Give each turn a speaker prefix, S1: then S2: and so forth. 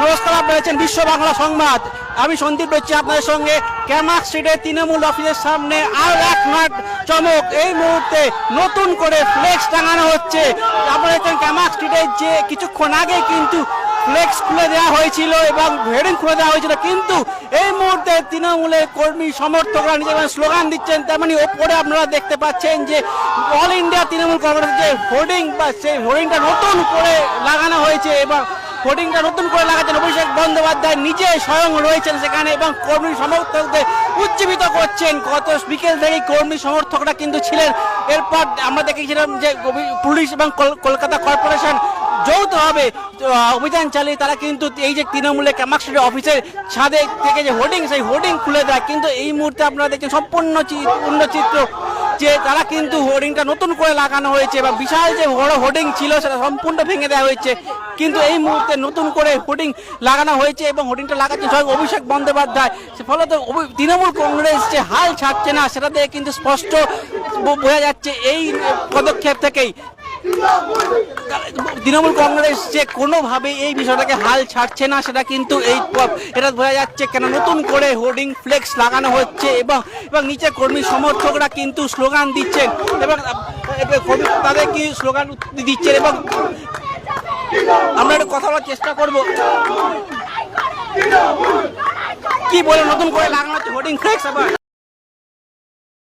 S1: নমস্কার, আপনারা দেখছেন বিশ্ব বাংলা সংবাদ। আমি সন্দীপ রয়েছি আপনাদের সঙ্গে। ক্যামাক স্ট্রিটে তৃণমূল অফিসের সামনে আর এক নাট চমক। এই মুহূর্তে নতুন করে ফ্লেক্স টাঙানো হচ্ছে। আপনারা দেখছেন ক্যামাক স্ট্রিটে যে কিছুক্ষণ আগে কিন্তু ফ্লেক্স খুলে দেওয়া হয়েছিল এবং হেডিং খুলে দেওয়া হয়েছিল, কিন্তু এই মুহূর্তে তৃণমূলের কর্মী সমর্থকরা নিজেদের স্লোগান দিচ্ছেন। তেমনি ওপরে আপনারা দেখতে পাচ্ছেন যে অল ইন্ডিয়া তৃণমূল কংগ্রেসের যে হোর্ডিং বা সেই হোর্ডিংটা নতুন করে লাগানো হয়েছে এবং হোর্ডিংটা নতুন করে লাগাচ্ছেন অভিষেক বন্দ্যোপাধ্যায় নিজে স্বয়ং রয়েছেন সেখানে এবং কর্মী সমর্থকদের উজ্জীবিত করছেন। গত বিকেল থেকেই কর্মী সমর্থকরা কিন্তু ছিলেন। এরপর আমরা দেখেছিলাম যে পুলিশ এবং কলকাতা কর্পোরেশন যৌথভাবে অভিযান চালিয়ে তারা কিন্তু এই যে তৃণমূলের ক্যামাক স্ট্রিটের অফিসের ছাদে থেকে যে হোর্ডিং, সেই হোর্ডিং খুলে দেয়। কিন্তু এই মুহূর্তে আপনারা দেখছেন সম্পূর্ণ চিত্র যে তারা কিন্তু হোর্ডিংটা নতুন করে লাগানো হয়েছে এবং বিশাল যে বড় হোর্ডিং ছিল সেটা সম্পূর্ণ ভেঙে দেওয়া হয়েছে। কিন্তু এই মুহূর্তে নতুন করে হোর্ডিং লাগানো হয়েছে এবং হোর্ডিংটা লাগাচ্ছেন স্বয়ং অভিষেক বন্দ্যোপাধ্যায়। ফলত তৃণমূল কংগ্রেস যে হাল ছাড়ছে না সেটা দিয়ে কিন্তু স্পষ্ট বোঝা যাচ্ছে এই পদক্ষেপ থেকেই। তৃণমূল কংগ্রেস যে কোনোভাবে এই বিষয়টাকে হাল ছাড়ছে না সেটা কিন্তু এটা বোঝা যাচ্ছে, কেন নতুন করে হোর্ডিং ফ্লেক্স লাগানো হচ্ছে এবং নিচে কর্মী সমর্থকরা কিন্তু স্লোগান দিচ্ছেন এবং তাদের কি স্লোগান দিচ্ছেন এবং আমরা একটু কথা বলার চেষ্টা করবো। কি বলে নতুন করে লাগানো হচ্ছে হোর্ডিং ফ্লেক্স আবার?